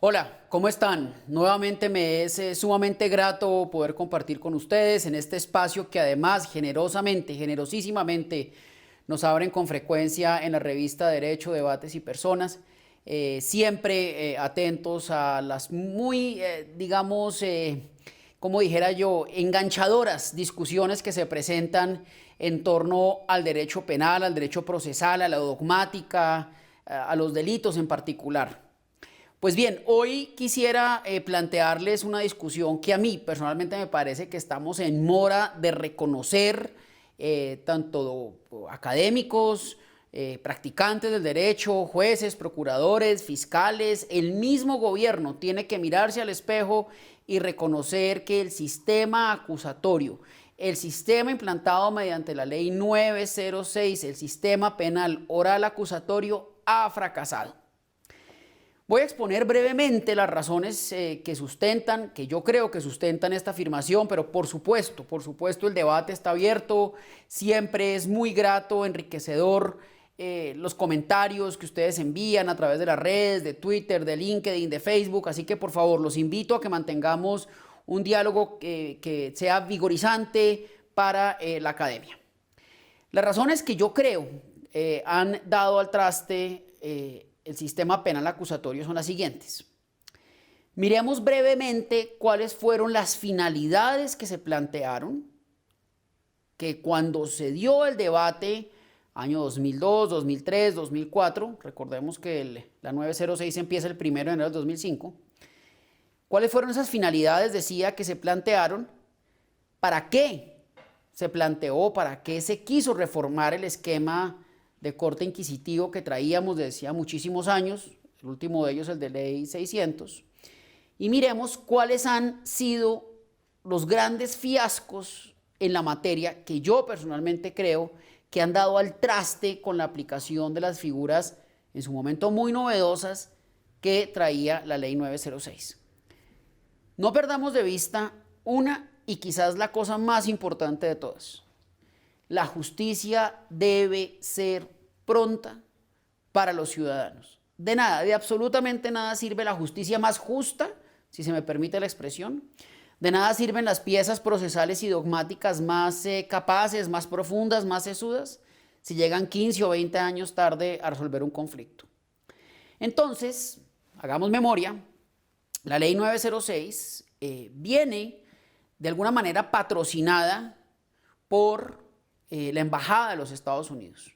Hola, ¿cómo están? Nuevamente me es sumamente grato poder compartir con ustedes en este espacio que además generosísimamente nos abren con frecuencia en la revista Derecho, Debates y Personas, siempre atentos a las muy, como dijera yo, enganchadoras discusiones que se presentan en torno al derecho penal, al derecho procesal, a la dogmática, a los delitos en particular. Pues bien, hoy quisiera plantearles una discusión que a mí personalmente me parece que estamos en mora de reconocer tanto académicos, practicantes del derecho, jueces, procuradores, fiscales, el mismo gobierno tiene que mirarse al espejo y reconocer que el sistema acusatorio, el sistema implantado mediante la ley 906, el sistema penal oral acusatorio, ha fracasado. Voy a exponer brevemente las razones que sustentan, que yo creo que sustentan esta afirmación, pero por supuesto el debate está abierto, siempre es muy grato, enriquecedor los comentarios que ustedes envían a través de las redes, de Twitter, de LinkedIn, de Facebook, así que por favor los invito a que mantengamos un diálogo que sea vigorizante para la academia. Las razones que yo creo han dado al traste el sistema penal acusatorio son las siguientes. Miremos brevemente cuáles fueron las finalidades que se plantearon, que cuando se dio el debate, año 2002, 2003, 2004, recordemos que la 906 empieza el 1 de enero del 2005, cuáles fueron esas finalidades, decía, que se plantearon, para qué se planteó, para qué se quiso reformar el esquema de corte inquisitivo que traíamos desde hacía muchísimos años, el último de ellos el de ley 600, y miremos cuáles han sido los grandes fiascos en la materia que yo personalmente creo que han dado al traste con la aplicación de las figuras en su momento muy novedosas que traía la ley 906. No perdamos de vista una y quizás la cosa más importante de todas. La justicia debe ser pronta para los ciudadanos. De nada, de absolutamente nada sirve la justicia más justa, si se me permite la expresión. De nada sirven las piezas procesales y dogmáticas más capaces, más profundas, más sesudas, si llegan 15 o 20 años tarde a resolver un conflicto. Entonces, hagamos memoria, la ley 906 viene de alguna manera patrocinada por la Embajada de los Estados Unidos.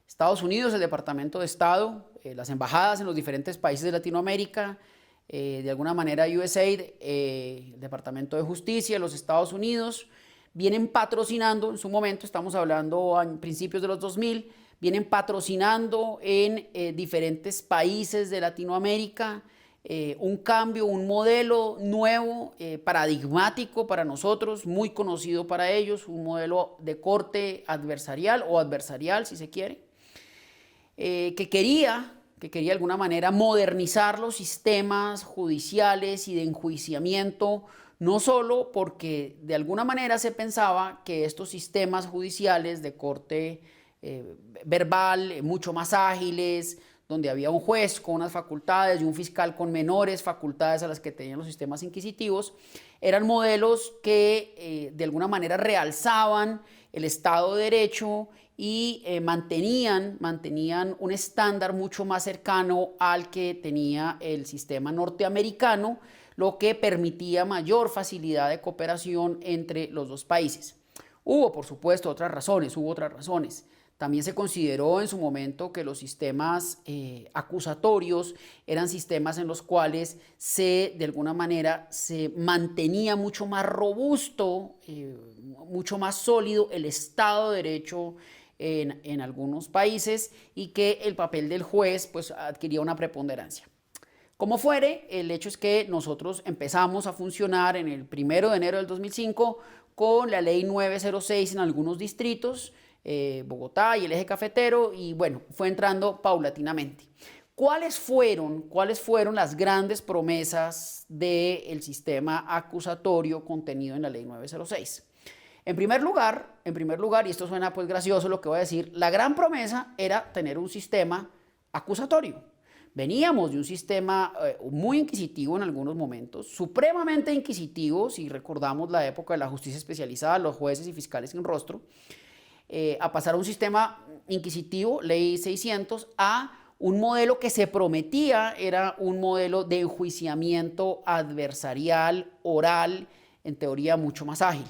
Estados Unidos, el Departamento de Estado, las embajadas en los diferentes países de Latinoamérica, de alguna manera USAID, el Departamento de Justicia de los Estados Unidos, vienen patrocinando, en su momento, estamos hablando a principios de los 2000, vienen patrocinando en diferentes países de Latinoamérica un cambio, un modelo nuevo, paradigmático para nosotros, muy conocido para ellos, un modelo de corte adversarial o adversarial, si se quiere, que quería de alguna manera modernizar los sistemas judiciales y de enjuiciamiento, no solo porque de alguna manera se pensaba que estos sistemas judiciales de corte verbal, mucho más ágiles, donde había un juez con unas facultades y un fiscal con menores facultades a las que tenían los sistemas inquisitivos, eran modelos que de alguna manera realzaban el Estado de Derecho y mantenían un estándar mucho más cercano al que tenía el sistema norteamericano, lo que permitía mayor facilidad de cooperación entre los dos países. Hubo, por supuesto, otras razones. También se consideró en su momento que los sistemas acusatorios eran sistemas en los cuales de alguna manera se mantenía mucho más robusto, mucho más sólido el Estado de Derecho en algunos países y que el papel del juez pues adquiría una preponderancia. Como fuere, el hecho es que nosotros empezamos a funcionar en el 1 de enero del 2005 con la ley 906 en algunos distritos, Bogotá y el eje cafetero, y bueno, fue entrando paulatinamente. ¿Cuáles fueron las grandes promesas del sistema acusatorio contenido en la ley 906? En primer lugar, y esto suena pues gracioso lo que voy a decir, la gran promesa era tener un sistema acusatorio. Veníamos de un sistema muy inquisitivo en algunos momentos, supremamente inquisitivo, si recordamos la época de la justicia especializada, los jueces y fiscales sin rostro, a pasar a un sistema inquisitivo, ley 600, a un modelo que se prometía era un modelo de enjuiciamiento adversarial, oral, en teoría mucho más ágil.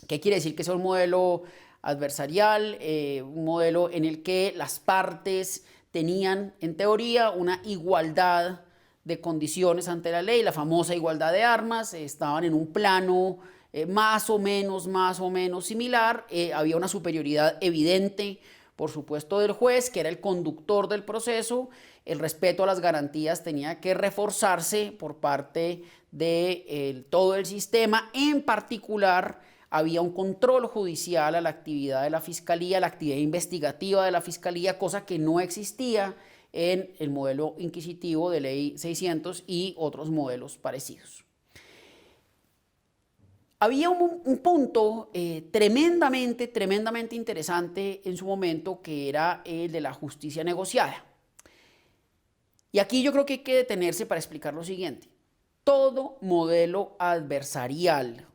¿Qué quiere decir que sea un modelo adversarial? Un modelo en el que las partes tenían, en teoría, una igualdad de condiciones ante la ley, la famosa igualdad de armas, estaban en un plano más o menos similar, había una superioridad evidente, por supuesto, del juez, que era el conductor del proceso, el respeto a las garantías tenía que reforzarse por parte de todo el sistema, en particular había un control judicial a la actividad de la fiscalía, la actividad investigativa de la fiscalía, cosa que no existía en el modelo inquisitivo de ley 600 y otros modelos parecidos. Había un punto tremendamente interesante en su momento, que era el de la justicia negociada. Y aquí yo creo que hay que detenerse para explicar lo siguiente. Todo modelo adversarial,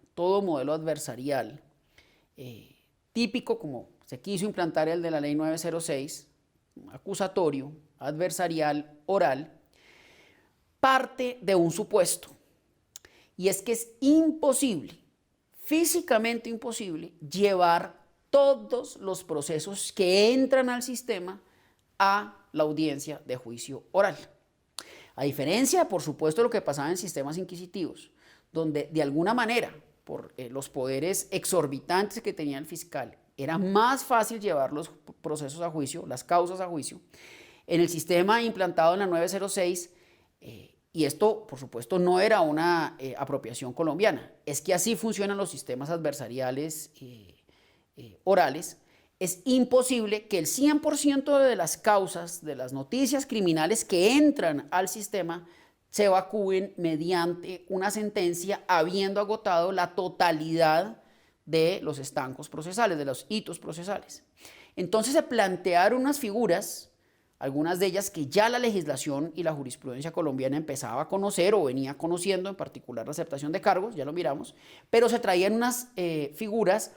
típico como se quiso implantar el de la ley 906, acusatorio, adversarial, oral, parte de un supuesto. Y es que es imposible, físicamente imposible, llevar todos los procesos que entran al sistema a la audiencia de juicio oral. A diferencia, por supuesto, de lo que pasaba en sistemas inquisitivos, donde de alguna manera, por los poderes exorbitantes que tenía el fiscal, era más fácil llevar los procesos a juicio, las causas a juicio. En el sistema implantado en la 906, y esto, por supuesto, no era una apropiación colombiana, es que así funcionan los sistemas adversariales orales, es imposible que el 100% de las causas, de las noticias criminales que entran al sistema, se evacúen mediante una sentencia habiendo agotado la totalidad de los estancos procesales, de los hitos procesales. Entonces se plantearon unas figuras, algunas de ellas que ya la legislación y la jurisprudencia colombiana empezaba a conocer o venía conociendo, en particular la aceptación de cargos, ya lo miramos, pero se traían unas figuras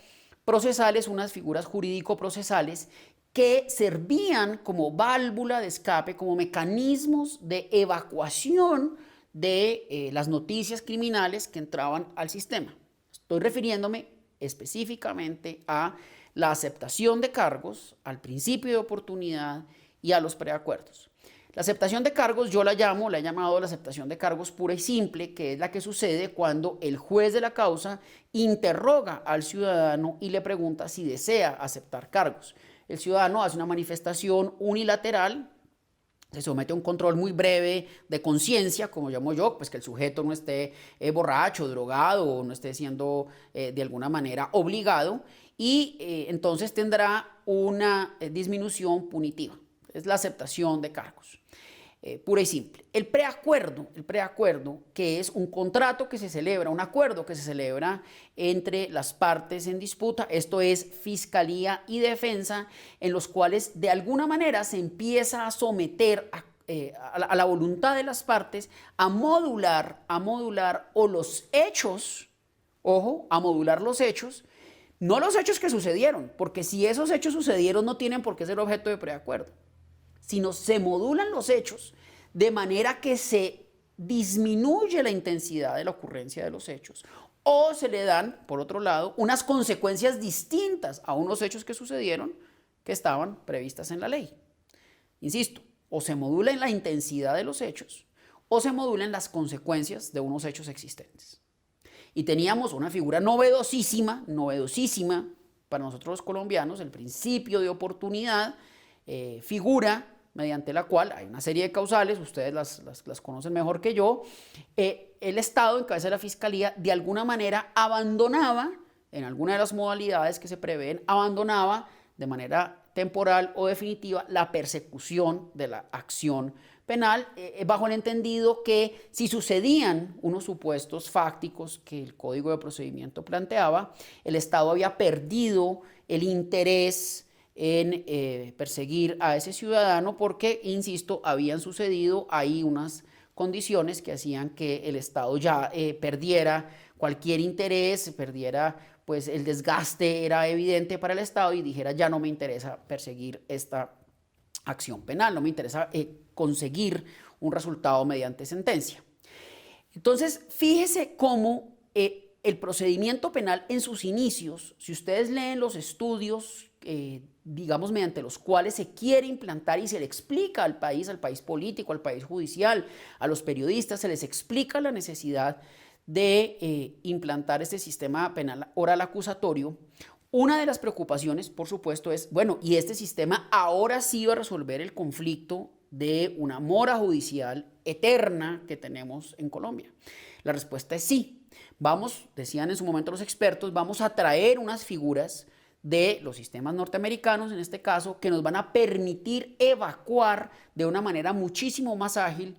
procesales, unas figuras jurídico-procesales que servían como válvula de escape, como mecanismos de evacuación de las noticias criminales que entraban al sistema. Estoy refiriéndome específicamente a la aceptación de cargos, al principio de oportunidad y a los preacuerdos. La aceptación de cargos yo la he llamado la aceptación de cargos pura y simple, que es la que sucede cuando el juez de la causa interroga al ciudadano y le pregunta si desea aceptar cargos. El ciudadano hace una manifestación unilateral, se somete a un control muy breve de conciencia, como llamo yo, pues que el sujeto no esté borracho, drogado o no esté siendo de alguna manera obligado, y entonces tendrá una disminución punitiva. Es la aceptación de cargos. Pura y simple. El preacuerdo, que es un contrato que se celebra, un acuerdo que se celebra entre las partes en disputa, esto es fiscalía y defensa, en los cuales de alguna manera se empieza a someter a la voluntad de las partes a modular o los hechos, ojo, a modular los hechos, no los hechos que sucedieron, porque si esos hechos sucedieron no tienen por qué ser objeto de preacuerdo, sino se modulan los hechos de manera que se disminuye la intensidad de la ocurrencia de los hechos, o se le dan, por otro lado, unas consecuencias distintas a unos hechos que sucedieron que estaban previstas en la ley. Insisto, o se modula en la intensidad de los hechos, o se modulan las consecuencias de unos hechos existentes. Y teníamos una figura novedosísima para nosotros los colombianos, el principio de oportunidad, figura mediante la cual hay una serie de causales, ustedes las conocen mejor que yo, el Estado, en cabeza de la Fiscalía, de alguna manera abandonaba, en alguna de las modalidades que se prevén, abandonaba de manera temporal o definitiva la persecución de la acción penal, bajo el entendido que si sucedían unos supuestos fácticos que el Código de Procedimiento planteaba, el Estado había perdido el interés en perseguir a ese ciudadano porque, insisto, habían sucedido ahí unas condiciones que hacían que el Estado ya perdiera cualquier interés, perdiera, pues el desgaste era evidente para el Estado y dijera ya no me interesa perseguir esta acción penal, no me interesa conseguir un resultado mediante sentencia. Entonces, fíjese cómo el procedimiento penal en sus inicios, si ustedes leen los estudios, digamos, mediante los cuales se quiere implantar y se le explica al país político, al país judicial, a los periodistas, se les explica la necesidad de implantar este sistema penal oral acusatorio. Una de las preocupaciones, por supuesto, es, bueno, ¿y este sistema ahora sí va a resolver el conflicto de una mora judicial eterna que tenemos en Colombia? La respuesta es sí. Vamos, decían en su momento los expertos, vamos a traer unas figuras de los sistemas norteamericanos, en este caso, que nos van a permitir evacuar de una manera muchísimo más ágil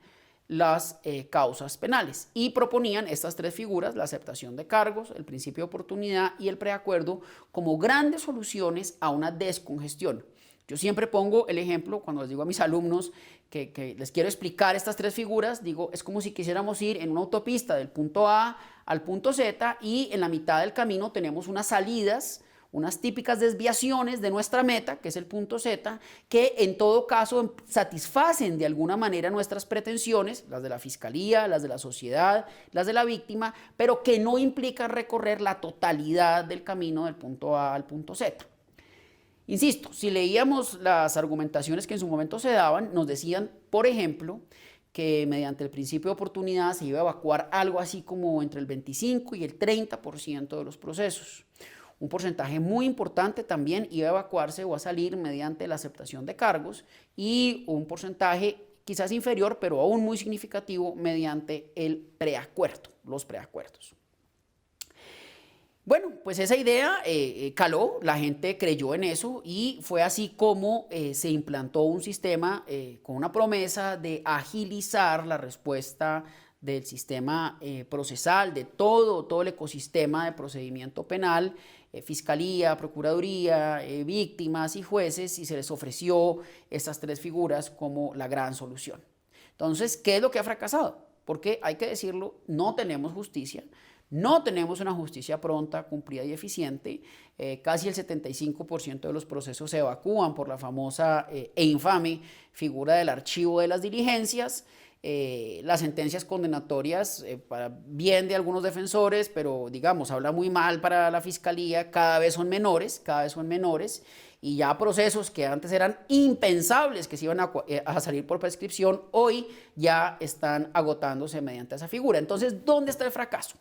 las causas penales. Y proponían estas tres figuras, la aceptación de cargos, el principio de oportunidad y el preacuerdo, como grandes soluciones a una descongestión. Yo siempre pongo el ejemplo cuando les digo a mis alumnos que les quiero explicar estas tres figuras, digo, es como si quisiéramos ir en una autopista del punto A al punto Z y en la mitad del camino tenemos unas salidas, unas típicas desviaciones de nuestra meta, que es el punto Z, que en todo caso satisfacen de alguna manera nuestras pretensiones, las de la fiscalía, las de la sociedad, las de la víctima, pero que no implican recorrer la totalidad del camino del punto A al punto Z. Insisto, si leíamos las argumentaciones que en su momento se daban, nos decían, por ejemplo, que mediante el principio de oportunidad se iba a evacuar algo así como entre el 25 y el 30% de los procesos. Un porcentaje muy importante también iba a evacuarse o a salir mediante la aceptación de cargos y un porcentaje quizás inferior, pero aún muy significativo, mediante el preacuerdo, los preacuerdos. Bueno, pues esa idea caló, la gente creyó en eso y fue así como se implantó un sistema con una promesa de agilizar la respuesta del sistema procesal, de todo el ecosistema de procedimiento penal, fiscalía, procuraduría, víctimas y jueces, y se les ofreció estas tres figuras como la gran solución. Entonces, ¿qué es lo que ha fracasado? Porque hay que decirlo, no tenemos justicia. No tenemos una justicia pronta, cumplida y eficiente. Casi el 75% de los procesos se evacúan por la famosa e infame figura del archivo de las diligencias. Las sentencias condenatorias, para bien de algunos defensores, pero digamos, habla muy mal para la fiscalía, cada vez son menores, y ya procesos que antes eran impensables que se iban a salir por prescripción, hoy ya están agotándose mediante esa figura. Entonces, ¿dónde está el fracaso?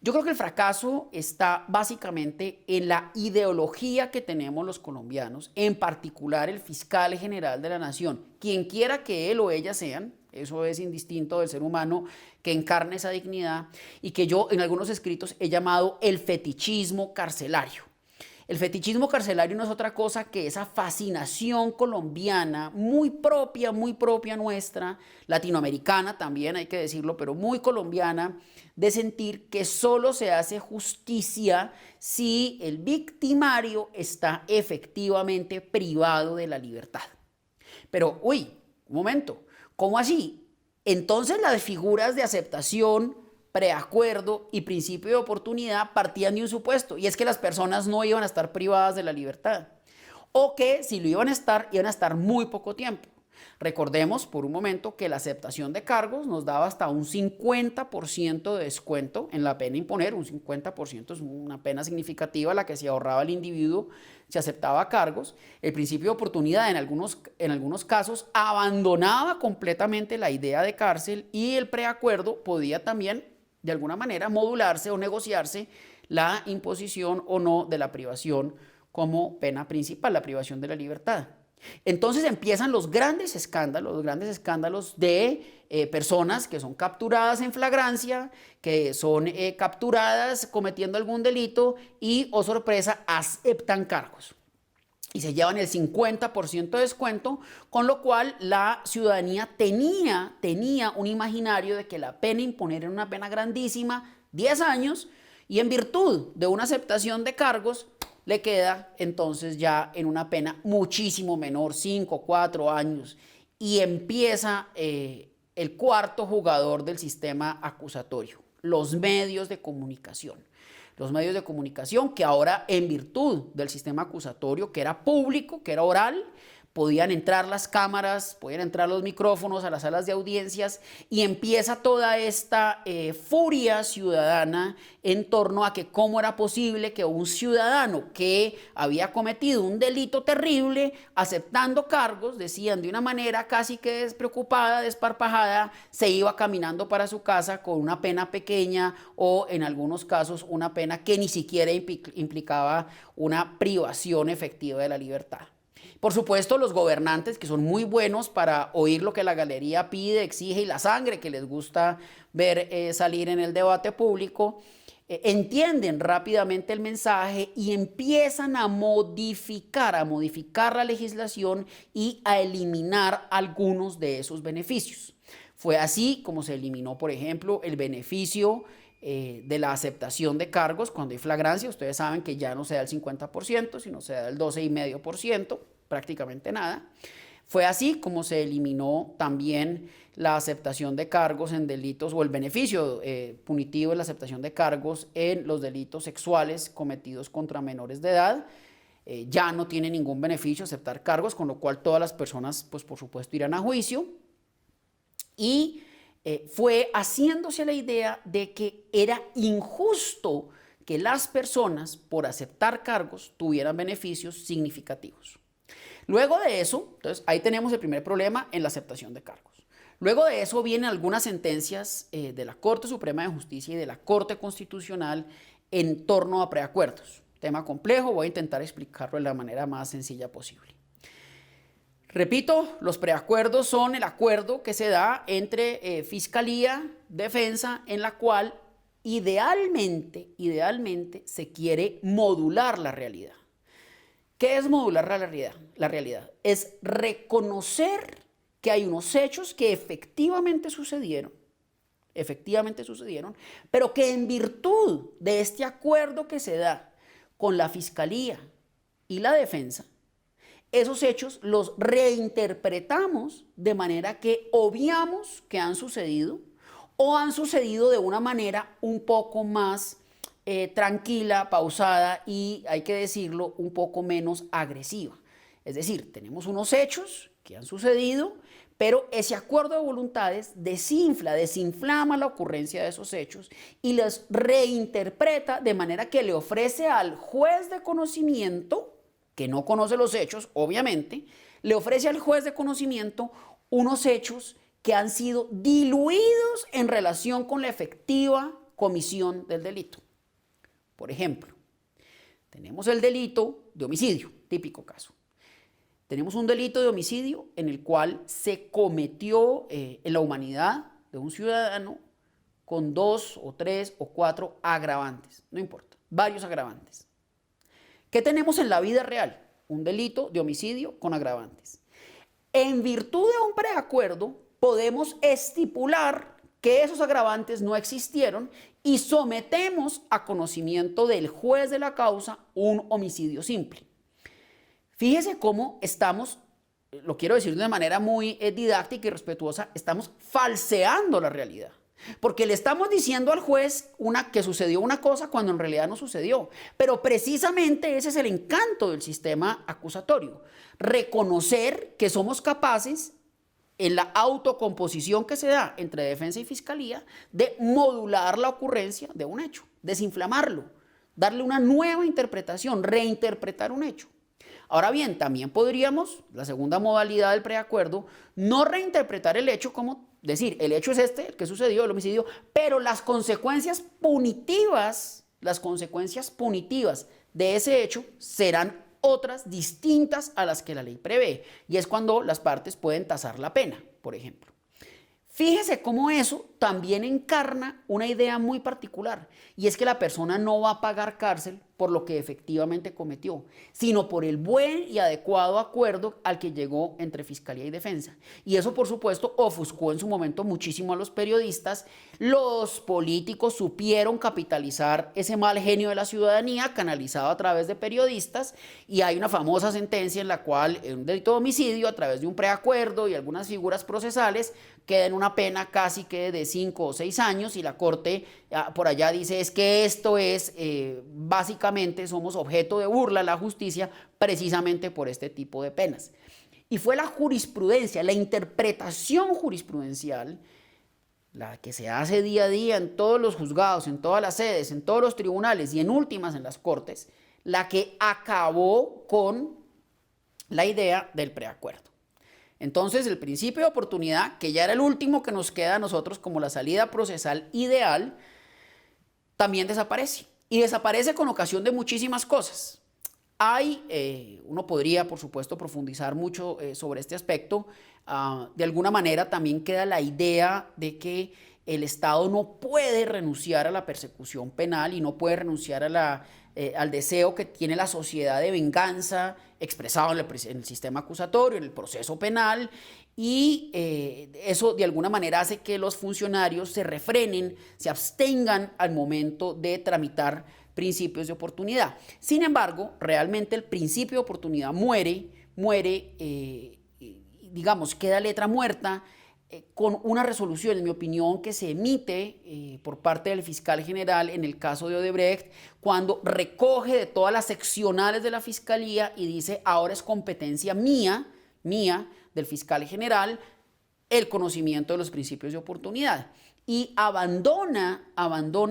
Yo creo que el fracaso está básicamente en la ideología que tenemos los colombianos, en particular el fiscal general de la nación, quien quiera que él o ella sean, eso es indistinto del ser humano que encarne esa dignidad y que yo en algunos escritos he llamado el fetichismo carcelario. El fetichismo carcelario no es otra cosa que esa fascinación colombiana muy propia nuestra, latinoamericana también hay que decirlo, pero muy colombiana, de sentir que solo se hace justicia si el victimario está efectivamente privado de la libertad. Pero, un momento, ¿cómo así? Entonces las figuras de aceptación, preacuerdo y principio de oportunidad partían de un supuesto, y es que las personas no iban a estar privadas de la libertad, o que si lo iban a estar muy poco tiempo. Recordemos por un momento que la aceptación de cargos nos daba hasta un 50% de descuento en la pena a imponer. Un 50% es una pena significativa la que se ahorraba el individuo si aceptaba cargos. El principio de oportunidad en algunos casos abandonaba completamente la idea de cárcel, y el preacuerdo podía también de alguna manera modularse o negociarse la imposición o no de la privación como pena principal, la privación de la libertad. Entonces empiezan los grandes escándalos de personas que son capturadas en flagrancia, que son capturadas cometiendo algún delito y, oh sorpresa, aceptan cargos y se llevan el 50% de descuento, con lo cual la ciudadanía tenía un imaginario de que la pena a imponer era una pena grandísima, 10 años, y en virtud de una aceptación de cargos, le queda entonces ya en una pena muchísimo menor, 5, 4 años, y empieza el cuarto jugador del sistema acusatorio, los medios de comunicación. Los medios de comunicación que ahora, en virtud del sistema acusatorio, que era público, que era oral, podían entrar las cámaras, podían entrar los micrófonos a las salas de audiencias, y empieza toda esta furia ciudadana en torno a que cómo era posible que un ciudadano que había cometido un delito terrible, aceptando cargos, decían de una manera casi que despreocupada, desparpajada, se iba caminando para su casa con una pena pequeña o en algunos casos una pena que ni siquiera implicaba una privación efectiva de la libertad. Por supuesto, los gobernantes, que son muy buenos para oír lo que la galería pide, exige, y la sangre que les gusta ver salir en el debate público, entienden rápidamente el mensaje y empiezan a modificar la legislación y a eliminar algunos de esos beneficios. Fue así como se eliminó, por ejemplo, el beneficio de la aceptación de cargos cuando hay flagrancia. Ustedes saben que ya no se da el 50%, sino se da el 12,5%, prácticamente nada. Fue así como se eliminó también la aceptación de cargos en delitos, o el beneficio punitivo de la aceptación de cargos en los delitos sexuales cometidos contra menores de edad. Ya no tiene ningún beneficio aceptar cargos, con lo cual todas las personas, pues por supuesto, irán a juicio. Y fue haciéndose la idea de que era injusto que las personas, por aceptar cargos, tuvieran beneficios significativos. Luego de eso, entonces ahí tenemos el primer problema en la aceptación de cargos. Luego de eso vienen algunas sentencias de la Corte Suprema de Justicia y de la Corte Constitucional en torno a preacuerdos. Tema complejo, voy a intentar explicarlo de la manera más sencilla posible. Repito, los preacuerdos son el acuerdo que se da entre Fiscalía, Defensa, en la cual idealmente se quiere modular la realidad. ¿Qué es modular la realidad? Es reconocer que hay unos hechos que efectivamente sucedieron, pero que en virtud de este acuerdo que se da con la Fiscalía y la Defensa, esos hechos los reinterpretamos de manera que obviamos que han sucedido o han sucedido de una manera un poco más tranquila, pausada y, hay que decirlo, un poco menos agresiva. Es decir, tenemos unos hechos que han sucedido, pero ese acuerdo de voluntades desinflama la ocurrencia de esos hechos y los reinterpreta de manera que le ofrece al juez de conocimiento, que no conoce los hechos, obviamente, le ofrece al juez de conocimiento unos hechos que han sido diluidos en relación con la efectiva comisión del delito. Por ejemplo, tenemos el delito de homicidio, típico caso. Tenemos un delito de homicidio en el cual se cometió en la humanidad de un ciudadano con 2 o 3 o 4 agravantes, no importa, varios agravantes. ¿Qué tenemos en la vida real? Un delito de homicidio con agravantes. En virtud de un preacuerdo, podemos estipular que esos agravantes no existieron y sometemos a conocimiento del juez de la causa un homicidio simple. Fíjese cómo estamos, lo quiero decir de una manera muy didáctica y respetuosa, estamos falseando la realidad. Porque le estamos diciendo al juez que sucedió una cosa cuando en realidad no sucedió. Pero precisamente ese es el encanto del sistema acusatorio. Reconocer que somos capaces, en la autocomposición que se da entre defensa y fiscalía, de modular la ocurrencia de un hecho, desinflamarlo, darle una nueva interpretación, reinterpretar un hecho. Ahora bien, también podríamos, la segunda modalidad del preacuerdo, no reinterpretar el hecho como decir, el hecho es este, el que sucedió, el homicidio, pero las consecuencias punitivas de ese hecho serán otras distintas a las que la ley prevé. Y es cuando las partes pueden tasar la pena, por ejemplo. Fíjese cómo eso también encarna una idea muy particular, y es que la persona no va a pagar cárcel por lo que efectivamente cometió, sino por el buen y adecuado acuerdo al que llegó entre Fiscalía y Defensa. Y eso, por supuesto, ofuscó en su momento muchísimo a los periodistas. Los políticos supieron capitalizar ese mal genio de la ciudadanía canalizado a través de periodistas, y hay una famosa sentencia en la cual un delito de homicidio, a través de un preacuerdo y algunas figuras procesales, queda en una pena casi que de 5 o 6 años, y la Corte por allá dice es que esto es, básicamente somos objeto de burla a la justicia precisamente por este tipo de penas. Y fue la jurisprudencia, la interpretación jurisprudencial, la que se hace día a día en todos los juzgados, en todas las sedes, en todos los tribunales y en últimas en las Cortes, la que acabó con la idea del preacuerdo. Entonces, el principio de oportunidad, que ya era el último que nos queda a nosotros como la salida procesal ideal, también desaparece. Y desaparece con ocasión de muchísimas cosas. Uno podría, por supuesto, profundizar mucho sobre este aspecto. De alguna manera también queda la idea de que el Estado no puede renunciar a la persecución penal y no puede renunciar al deseo que tiene la sociedad de venganza expresado en el sistema acusatorio, en el proceso penal, y eso de alguna manera hace que los funcionarios se refrenen, se abstengan al momento de tramitar principios de oportunidad. Sin embargo, realmente el principio de oportunidad muere, digamos, queda letra muerta con una resolución, en mi opinión, que se emite por parte del fiscal general en el caso de Odebrecht, cuando recoge de todas las seccionales de la fiscalía y dice, ahora es competencia mía, del fiscal general, el conocimiento de los principios de oportunidad. Y abandona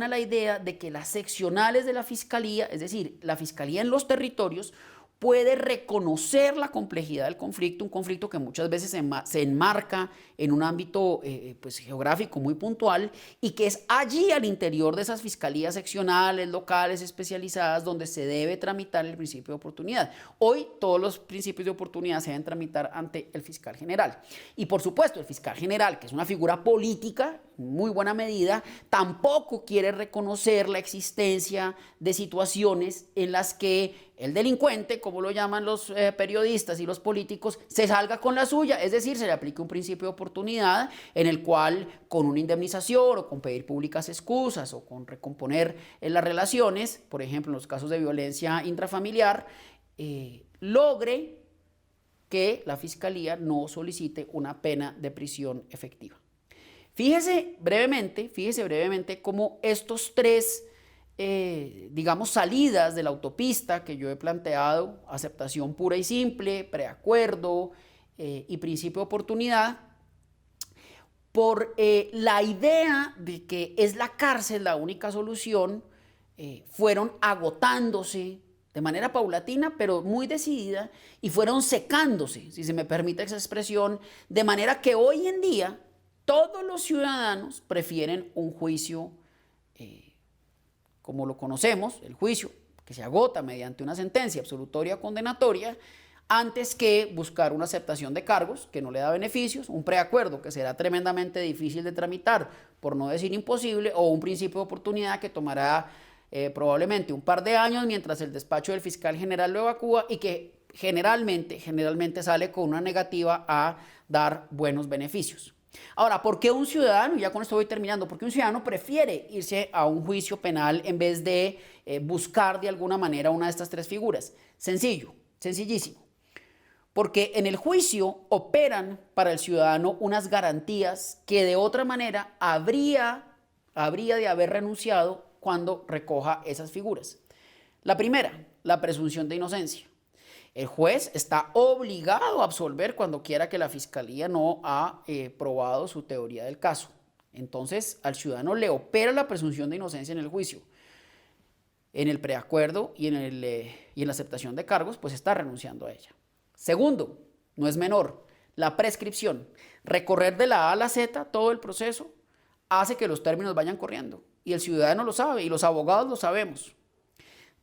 la idea de que las seccionales de la fiscalía, es decir, la fiscalía en los territorios, puede reconocer la complejidad del conflicto, un conflicto que muchas veces se enmarca en un ámbito geográfico muy puntual, y que es allí al interior de esas fiscalías seccionales, locales, especializadas, donde se debe tramitar el principio de oportunidad. Hoy todos los principios de oportunidad se deben tramitar ante el fiscal general. Y por supuesto el fiscal general, que es una figura política, en muy buena medida, tampoco quiere reconocer la existencia de situaciones en las que el delincuente, como lo llaman los periodistas y los políticos, se salga con la suya, es decir, se le aplique un principio de oportunidad en el cual con una indemnización o con pedir públicas excusas o con recomponer las relaciones, por ejemplo en los casos de violencia intrafamiliar, logre que la fiscalía no solicite una pena de prisión efectiva. Fíjese brevemente cómo estos tres salidas de la autopista que yo he planteado, aceptación pura y simple, preacuerdo y principio de oportunidad, por la idea de que es la cárcel la única solución, fueron agotándose de manera paulatina, pero muy decidida, y fueron secándose, si se me permite esa expresión, de manera que hoy en día todos los ciudadanos prefieren un juicio como lo conocemos, el juicio que se agota mediante una sentencia absolutoria o condenatoria, antes que buscar una aceptación de cargos que no le da beneficios, un preacuerdo que será tremendamente difícil de tramitar, por no decir imposible, o un principio de oportunidad que tomará probablemente un par de años mientras el despacho del fiscal general lo evacúa, y que generalmente sale con una negativa a dar buenos beneficios. Ahora, ¿por qué un ciudadano, y ya con esto voy terminando, por qué un ciudadano prefiere irse a un juicio penal en vez de buscar de alguna manera una de estas tres figuras? Sencillísimo. Porque en el juicio operan para el ciudadano unas garantías que de otra manera habría de haber renunciado cuando recoja esas figuras. La primera, la presunción de inocencia. El juez está obligado a absolver cuando quiera que la fiscalía no ha probado su teoría del caso. Entonces, al ciudadano le opera la presunción de inocencia en el juicio. En el preacuerdo y en la aceptación de cargos, pues está renunciando a ella. Segundo, no es menor, la prescripción. Recorrer de la A a la Z todo el proceso hace que los términos vayan corriendo. Y el ciudadano lo sabe y los abogados lo sabemos.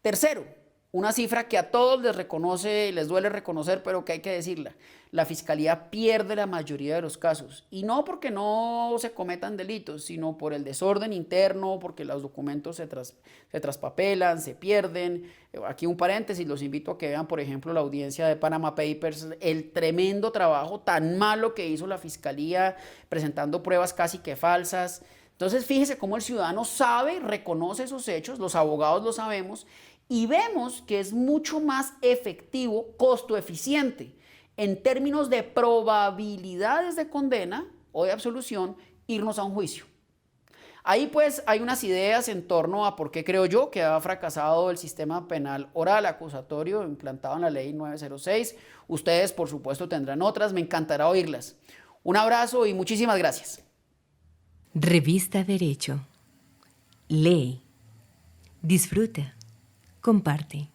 Tercero, una cifra que a todos les duele reconocer, pero que hay que decirla. la fiscalía pierde la mayoría de los casos. Y no porque no se cometan delitos, sino por el desorden interno, porque los documentos se traspapelan, se pierden. Aquí un paréntesis, los invito a que vean, por ejemplo, la audiencia de Panama Papers, el tremendo trabajo tan malo que hizo la fiscalía presentando pruebas casi que falsas. Entonces, fíjese cómo el ciudadano sabe, reconoce esos hechos, los abogados lo sabemos, y vemos que es mucho más efectivo, costo eficiente, en términos de probabilidades de condena o de absolución, irnos a un juicio. Ahí pues hay unas ideas en torno a por qué creo yo que ha fracasado el sistema penal oral acusatorio implantado en la ley 906. Ustedes por supuesto tendrán otras, me encantará oírlas. Un abrazo y muchísimas gracias. Revista Derecho. Lee, disfruta, comparte.